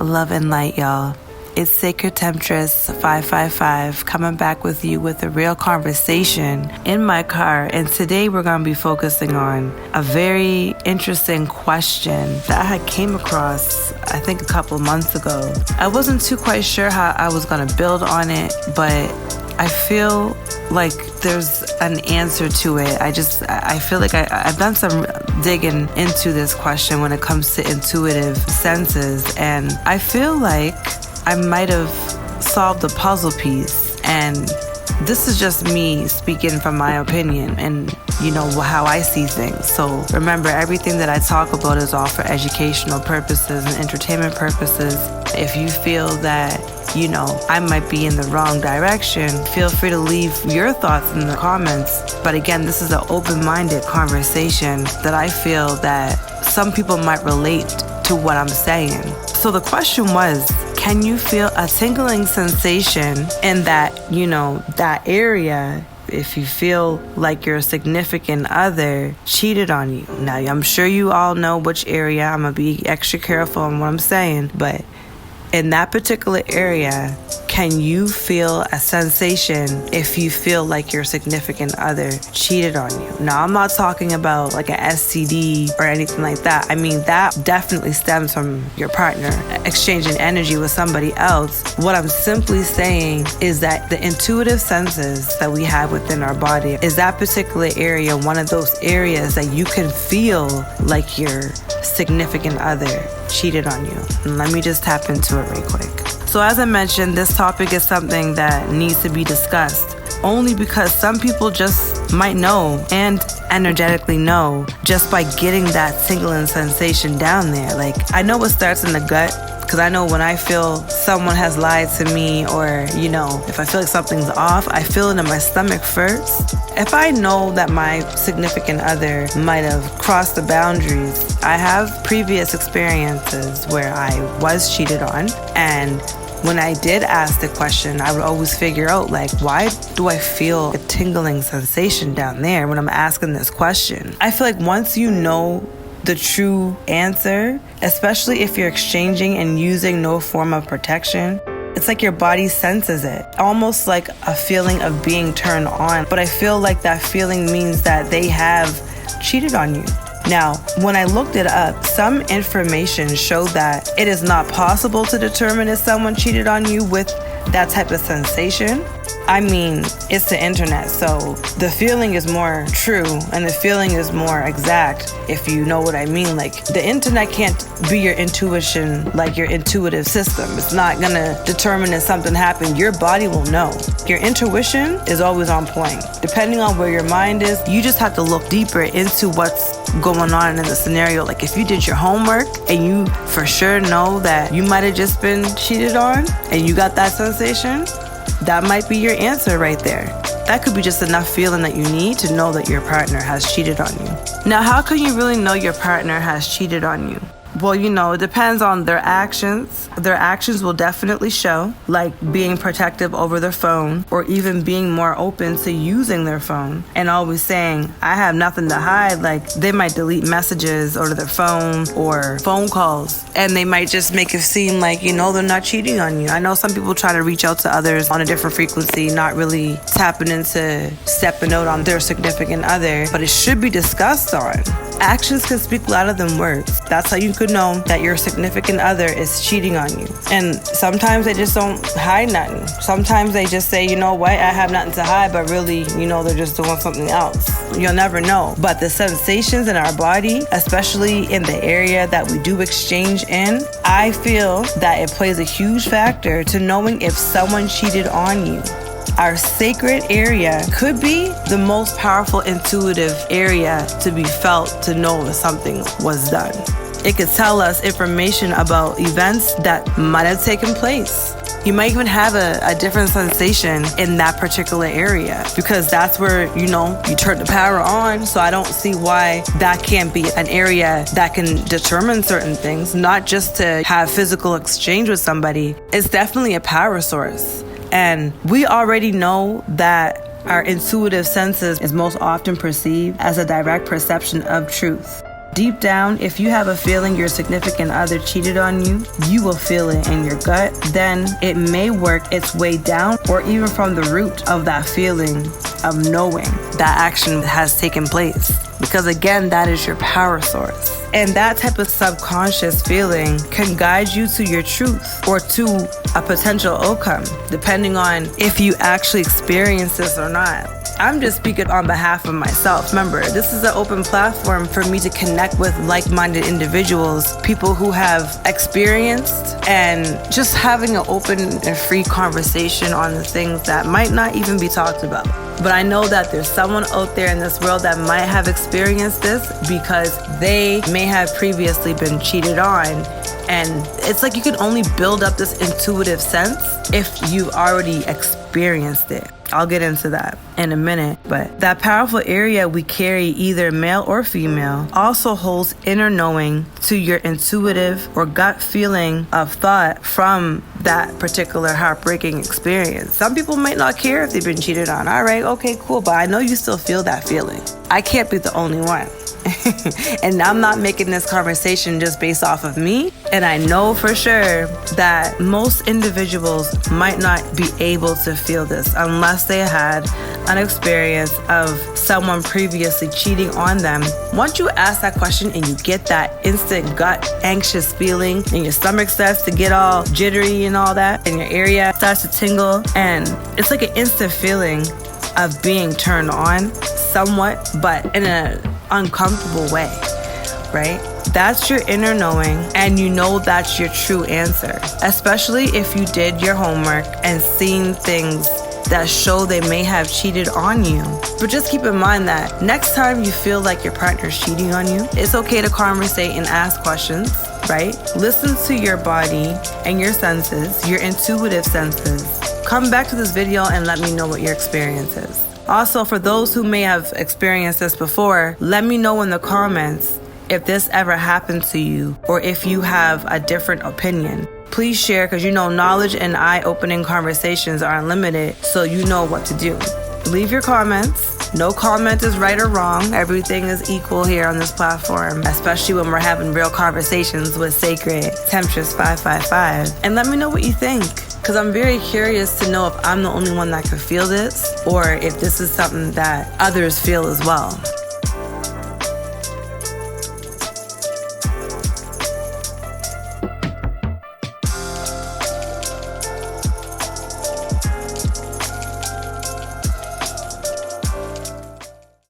Love and light, y'all. It's Sacred Temptress 555 coming back with you with a real conversation in my car. And today we're going to be focusing on a very interesting question that I had came across, I think, a couple months ago. I wasn't too quite sure how I was going to build on it, but I feel like there's an answer to it. I feel like I've done some digging into this question when it comes to intuitive senses, and I feel like I might have solved the puzzle piece. And this is just me speaking from my opinion and, how I see things. So remember, everything that I talk about is all for educational purposes and entertainment purposes. If you feel that, I might be in the wrong direction, feel free to leave your thoughts in the comments. But again, this is an open-minded conversation that I feel that some people might relate to what I'm saying. So the question was, can you feel a tingling sensation in that, that area if you feel like your significant other cheated on you? Now, I'm sure you all know which area. I'm going to be extra careful on what I'm saying, but in that particular area, can you feel a sensation if you feel like your significant other cheated on you? Now, I'm not talking about like an STD or anything like that. I mean, that definitely stems from your partner exchanging energy with somebody else. What I'm simply saying is that the intuitive senses that we have within our body is that particular area, one of those areas that you can feel like your significant other cheated on you. And let me just tap into it real quick. So as I mentioned, this topic is something that needs to be discussed only because some people just might know and energetically know just by getting that tingling sensation down there. Like, I know it starts in the gut, because I know when I feel someone has lied to me, or, if I feel like something's off, I feel it in my stomach first. If I know that my significant other might have crossed the boundaries, I have previous experiences where I was cheated on, and when I did ask the question, I would always figure out, why do I feel a tingling sensation down there when I'm asking this question? I feel like once you know the true answer, especially if you're exchanging and using no form of protection, it's like your body senses it, almost like a feeling of being turned on. But I feel like that feeling means that they have cheated on you. Now, when I looked it up, some information showed that it is not possible to determine if someone cheated on you with that type of sensation. I mean, it's the internet, so the feeling is more true and the feeling is more exact, if you know what I mean. Like, the internet can't be your intuition, like your intuitive system. It's not gonna determine if something happened. Your body will know. Your intuition is always on point. Depending on where your mind is, you just have to look deeper into what's going on in the scenario. Like, if you did your homework and you for sure know that you might have just been cheated on and you got that sensation, that might be your answer right there. That could be just enough feeling that you need to know that your partner has cheated on you. Now, how can you really know your partner has cheated on you? Well, it depends on their actions. Their actions will definitely show, like being protective over their phone, or even being more open to using their phone and always saying, I have nothing to hide. Like, they might delete messages or their phone or phone calls, and they might just make it seem like, they're not cheating on you. I know some people try to reach out to others on a different frequency, not really tapping into stepping out on their significant other, but it should be discussed on. Actions can speak louder than words. That's how you could know that your significant other is cheating on you. And sometimes they just don't hide nothing. Sometimes they just say, you know what, I have nothing to hide, but really, they're just doing something else. You'll never know. But the sensations in our body, especially in the area that we do exchange in, I feel that it plays a huge factor to knowing if someone cheated on you. Our sacred area could be the most powerful intuitive area to be felt to know if something was done. It could tell us information about events that might have taken place. You might even have a different sensation in that particular area, because that's where, you turn the power on. So I don't see why that can't be an area that can determine certain things, not just to have physical exchange with somebody. It's definitely a power source. And we already know that our intuitive senses is most often perceived as a direct perception of truth. Deep down, if you have a feeling your significant other cheated on you, you will feel it in your gut. Then it may work its way down or even from the root of that feeling of knowing that action has taken place. Because again, that is your power source. And that type of subconscious feeling can guide you to your truth or to a potential outcome, depending on if you actually experience this or not. I'm just speaking on behalf of myself. Remember, this is an open platform for me to connect with like-minded individuals, people who have experienced, and just having an open and free conversation on the things that might not even be talked about. But I know that there's someone out there in this world that might have experienced this because they may have previously been cheated on. And it's like you can only build up this intuitive sense if you've already experienced it. I'll get into that in a minute, but that powerful area we carry, either male or female, also holds inner knowing to your intuitive or gut feeling of thought from that particular heartbreaking experience. Some people might not care if they've been cheated on. All right, okay, cool, but I know you still feel that feeling. I can't be the only one. And I'm not making this conversation just based off of me. And I know for sure that most individuals might not be able to feel this unless they had an experience of someone previously cheating on them. Once you ask that question and you get that instant gut anxious feeling and your stomach starts to get all jittery and all that, and your area starts to tingle, and it's like an instant feeling of being turned on somewhat, but in an uncomfortable way, right? That's your inner knowing, and you know that's your true answer, especially if you did your homework and seen things that show they may have cheated on you. But just keep in mind that next time you feel like your partner's cheating on you, it's okay to conversate and ask questions, right? Listen to your body and your senses, your intuitive senses. Come back to this video and let me know what your experience is. Also, for those who may have experienced this before, let me know in the comments if this ever happened to you or if you have a different opinion. Please share, because you know knowledge and eye-opening conversations are unlimited, so you know what to do. Leave your comments. No comment is right or wrong. Everything is equal here on this platform, especially when we're having real conversations with Sacred Temptress 555. And let me know what you think, because I'm very curious to know if I'm the only one that could feel this or if this is something that others feel as well.